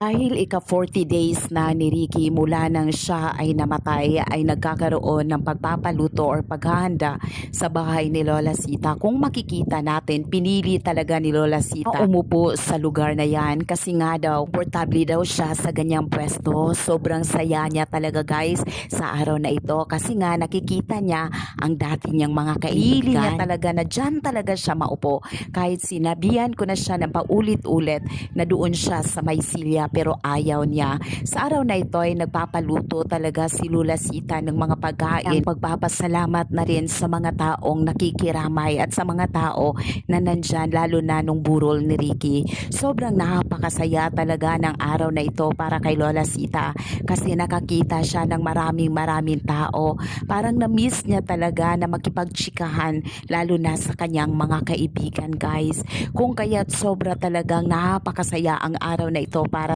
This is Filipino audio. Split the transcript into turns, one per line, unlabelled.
Dahil ika-40 days na ni Ricky mula nang siya ay namatay ay nagkakaroon ng pagpapaluto or paghahanda sa bahay ni Lola Sita. Kung makikita natin, pinili talaga ni Lola Sita umupo sa lugar na yan kasi nga daw, komportable daw siya sa ganyang pwesto. Sobrang saya niya talaga guys sa araw na ito kasi nga nakikita niya ang dati niyang mga kaibigan. Pinili niya talaga na dyan talaga siya maupo kahit sinabihan ko na siya ng paulit-ulit na doon siya sa Maysilia pero ayaw niya. Sa araw na ito ay nagpapaluto talaga si Lola Sita ng mga pagkain. Pagpapasalamat na rin sa mga taong nakikiramay at sa mga tao na nandyan lalo na nung burol ni Ricky. Sobrang napakasaya talaga ng araw na ito para kay Lola Sita kasi nakakita siya ng maraming tao. Parang na-miss niya talaga na makipagtsikahan lalo na sa kanyang mga kaibigan guys. Kung kaya't sobra talagang napakasaya ang araw na ito para